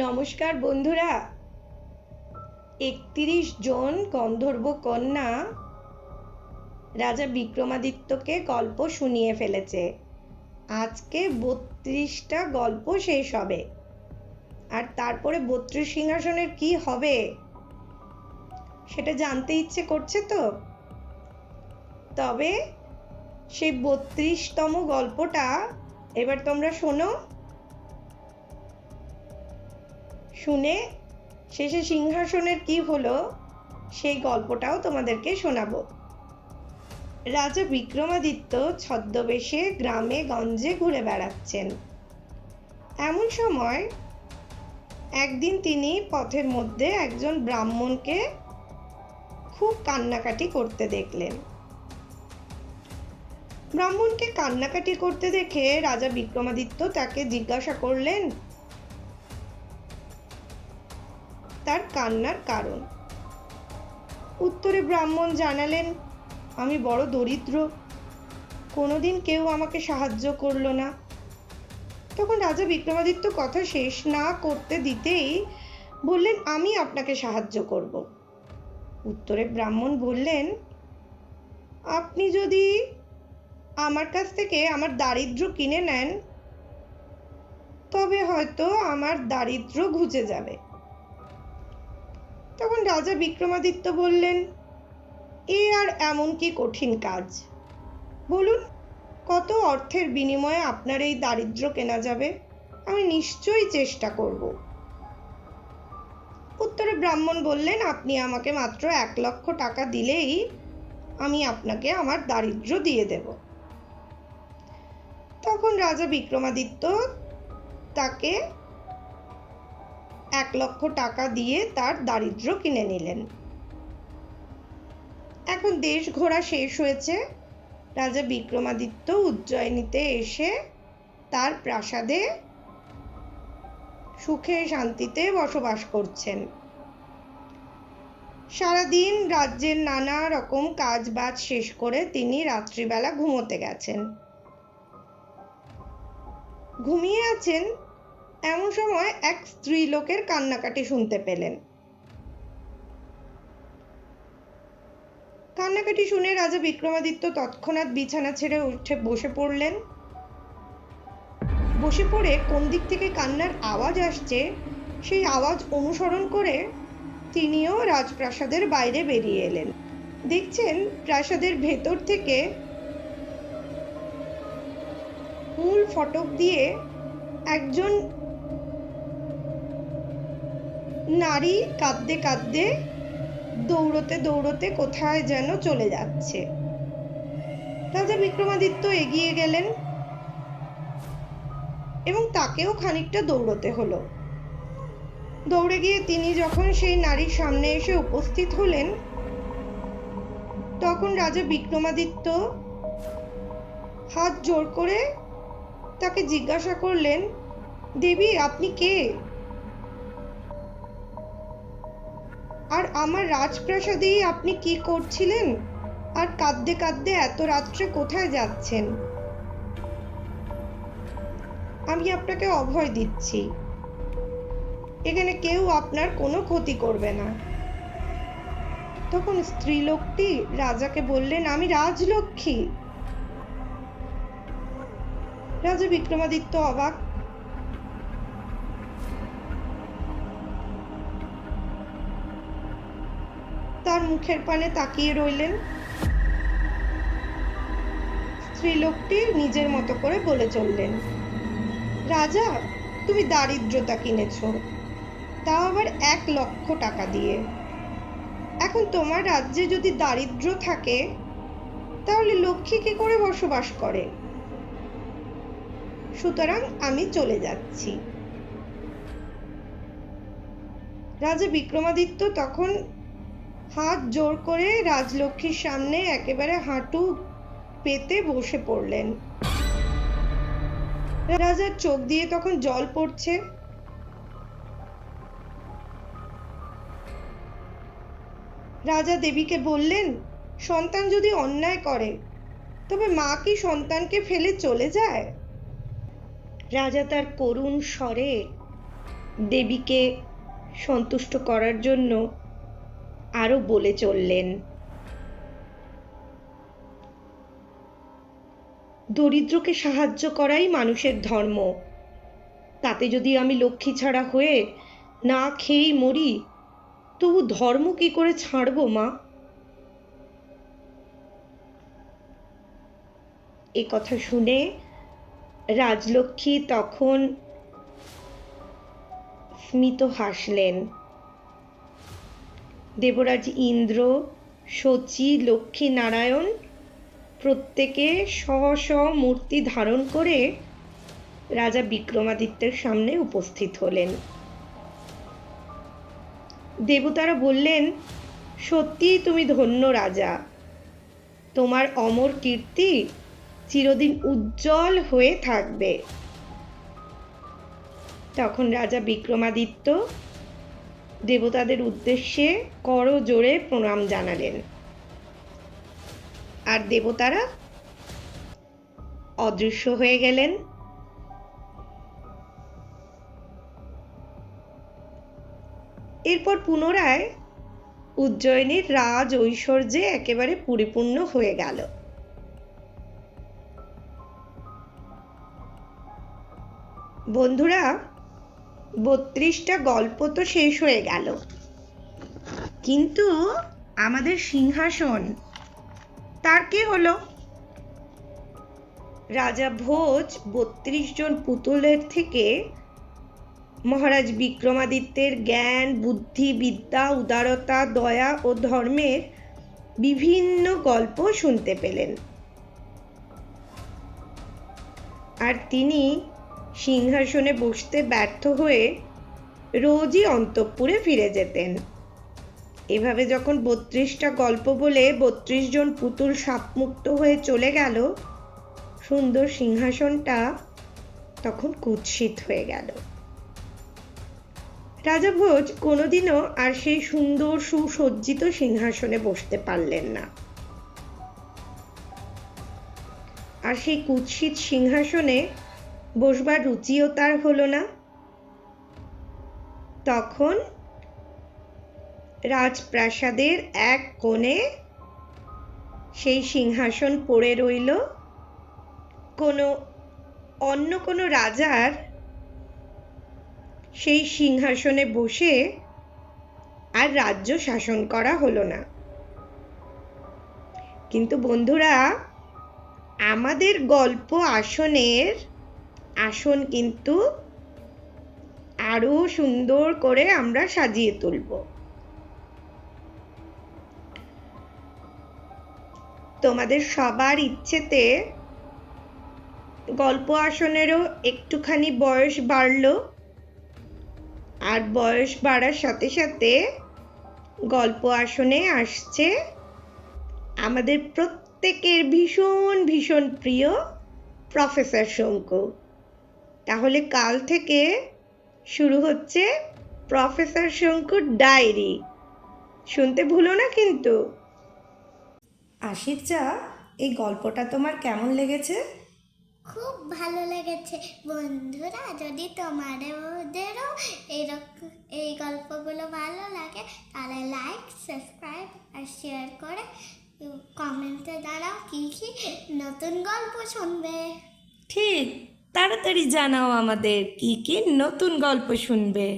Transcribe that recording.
নমস্কার বন্ধুরা। ৩১ জন গন্ধর্ব কন্যা রাজা বিক্রমাদিত্যকে গল্প শুনিয়ে ফেলেছে। আজকে ৩২টা গল্প শেষ হবে, আর তারপরে ৩২ সিংহাসনের কি হবে সেটা জানতে ইচ্ছে করছে তো। তবে সেই ৩২তম গল্পটা এবার তোমরা শোনো। শুনে শেষে সিংহাসনের কি হলো সেই গল্পটাও তোমাদেরকে শোনাবো। রাজা বিক্রমাদিত্য ছদ্মবেশে গ্রামে গঞ্জে ঘুরে বেড়াচ্ছেন। এমন সময় একদিন তিনি পথের মধ্যে একজন ব্রাহ্মণকে খুব কান্নাকাটি করতে দেখলেন। ব্রাহ্মণকে কান্নাকাটি করতে দেখে রাজা বিক্রমাদিত্য তাকে জিজ্ঞাসা করলেন তার কান্নার কারণ। উত্তরে ব্রাহ্মণ জানালেন, আমি বড় দরিদ্র, কোনোদিন কেউ আমাকে সাহায্য করলো না। তখন রাজা বিক্রমাদিত্য কথা শেষ না করতে দিতেই বললেন, আমি আপনাকে সাহায্য করব। উত্তরে ব্রাহ্মণ বললেন, আপনি যদি আমার কাছ থেকে আমার দারিদ্র্য কিনে নেন তবে হয়তো আমার দারিদ্র্য ঘুচে যাবে। তখন রাজা বিক্রমাদিত্য বললেন, এ আর এমন কি কঠিন কাজ, বলুন কত অর্থের বিনিময়ে আপনার এই দারিদ্র্য কেনা যাবে? আমি নিশ্চয়ই চেষ্টা করব। উত্তরে ব্রাহ্মণ বললেন, আপনি আমাকে মাত্র 1,00,000 টাকা দিলেই আমি আপনাকে আমার দারিদ্র্য দিয়ে দেব। তখন রাজা বিক্রমাদিত্য তাকে 1,00,000 টাকা দিয়ে তার দারিদ্র্য কিনে নিলেন। এখন দেশ ঘোরা শেষ হয়েছে। রাজা বিক্রমাদিত্য উজ্জয়িনীতে এসে তার প্রাসাদে সুখে শান্তিতে বসবাস করছেন। সারাদিন রাজ্যের নানা রকম কাজ বাজ শেষ করে তিনি রাত্রিবেলা ঘুমোতে গেছেন। ঘুমিয়ে আছেন, এমন সময় এক স্ত্রীলোকের কান্নাকাটি শুনতে পেলেন। কান্নাকাটি শুনে রাজা বিক্রমাদিত্য তৎক্ষণাৎ বিছানা ছেড়ে উঠে বসে পড়লেন। বসে পড়ে কোন দিক থেকে কান্নার আওয়াজ আসছে সেই আওয়াজ অনুসরণ করে তিনিও রাজপ্রাসাদের বাইরে বেরিয়ে এলেন। দেখছেন প্রাসাদের ভেতর থেকে মূল ফটক দিয়ে একজন নারী কাঁদতে কাঁদতে দৌড়তে দৌড়তে কোথায় যেন চলে যাচ্ছে। রাজা বিক্রমাদিত্য এগিয়ে গেলেন এবং তাকেও খানিকটা দৌড়তে হলো। দৌড়ে গিয়ে তিনি যখন সেই নারীর সামনে এসে উপস্থিত হলেন তখন রাজা বিক্রমাদিত্য হাত জোড় করে তাকে জিজ্ঞাসা করলেন, দেবী আপনি কে? আর আমার রাজপ্রাসাদেই আপনি কি করছিলেন? আর কাঁদতে কাঁদতে এত রাত্রে কোথায় যাচ্ছেন? আমি আপনাকে অভয় দিচ্ছি, এখানে কেউ আপনার কোনো ক্ষতি করবে না। তখন স্ত্রীলোকটি রাজাকে বললেন, আমি রাজলক্ষ্মী। রাজা বিক্রমাদিত্য অবাক। তার মুখের পানে তাকিয়ে রইলেন। স্ত্রীলোকটি নিজের মতো করে বলে চললেন, রাজা তুমি দারিদ্রতা কিনেছ, তাও আবার 1,00,000 টাকা দিয়ে। এখন তোমার রাজ্যে যদি দারিদ্র থাকে তাহলে লক্ষ্মী কি করে বসবাস করে? সুতরাং আমি চলে যাচ্ছি। রাজা বিক্রমাদিত্য তখন হাত জোড় করে রাজলক্ষ্মীর সামনে একেবারে হাঁটু পেতে বসে পড়লেন। রাজার চোখ দিয়ে তখন জল পড়ছে। রাজা দেবীকে বললেন, সন্তান যদি অন্যায় করে তবে মা কি সন্তানকে ফেলে চলে যায়? রাজা তার করুণ স্বরে দেবীকে সন্তুষ্ট করার জন্য আরও বলে চললেন, দরিদ্রকে সাহায্য করাই মানুষের ধর্ম। তাতে যদি আমি লক্ষ্মী ছাড়া হয়ে না খেয়েই মরি, তবু ধর্ম কি করে ছাড়বো মা? এ কথা শুনে রাজলক্ষ্মী তখন স্মিত হাসলেন। দেবরাজ ইন্দ্র, শচী, লক্ষ্মী নারায়ণ প্রত্যেকে স্ব স্ব মূর্তি ধারণ করে রাজা বিক্রমাদিত্যের সামনে উপস্থিত হলেন। দেবতারা বললেন, সত্যিই তুমি ধন্য রাজা, তোমার অমর কীর্তি চিরদিন উজ্জ্বল হয়ে থাকবে। তখন রাজা বিক্রমাদিত্য দেবতাদের উদ্দেশ্যে করজোড়ে প্রণাম জানালেন, আর দেবতারা অদৃশ্য হয়ে গেলেন। এরপর পুনরায় উজ্জয়িনীর রাজ ঐশ্বর্যে একেবারে পরিপূর্ণ হয়ে গেল। বন্ধুরা, 32টা গল্প তো শেষ হয়ে গেল, কিন্তু আমাদের সিংহাসন তার কি হলো? রাজা ভোজ 32 জন পুতুলের থেকে মহারাজ বিক্রমাদিত্যের জ্ঞান, বুদ্ধি, বিদ্যা, উদারতা, দয়া ও ধর্মের বিভিন্ন গল্প শুনতে পেলেন। আর তিনি সিংহাসনে বসতে ব্যর্থ হয়ে রোজই অন্তঃপুরে ফিরে যেতেন। এভাবে যখন 32টা গল্প বলে 32 জন পুতুল শাপমুক্ত হয়ে চলে গেল, সুন্দর সিংহাসনটা তখন কুৎসিত হয়ে গেল। রাজা ভোজ কোনোদিনও আর সেই সুন্দর সুসজ্জিত সিংহাসনে বসতে পারলেন না। আর সেই কুৎসিত সিংহাসনে বসবার রুচিও তার হলো না। তখন রাজপ্রাসাদের এক কোণে সেই সিংহাসন পড়ে রইল। অন্য কোনো রাজার সেই সিংহাসনে বসে আর রাজ্য শাসন করা হলো না। কিন্তু বন্ধুরা, আমাদের গল্প আসনের আসন কিন্তু আরো সুন্দর করে আমরা সাজিয়ে তুলব। তোমাদের সবার ইচ্ছেতে গল্প আসনেরও একটুখানি বয়স বাড়লো, আর বয়স বাড়ার সাথে সাথে গল্প আসনে আসছে আমাদের প্রত্যেকের ভীষণ ভীষণ প্রিয় প্রফেসর শঙ্কু। তাহলে কাল থেকে শুরু হচ্ছে প্রফেসর শঙ্কুর ডায়েরি। শুনতে ভুলো না কিন্তু। আশিরচা, এই গল্পটা তোমার কেমন লেগেছে? খুব ভালো লেগেছে বন্ধুরা। যদি তোমাদেরও এই গল্পগুলো ভালো লাগে, তাহলে লাইক, সাবস্ক্রাইব আর শেয়ার করে কমেন্টে জানাও কি কি নতুন গল্প শুনবে। ঠিক, তাড়াতাড়ি জানাও আমাদের কি কি নতুন গল্প শুনবে।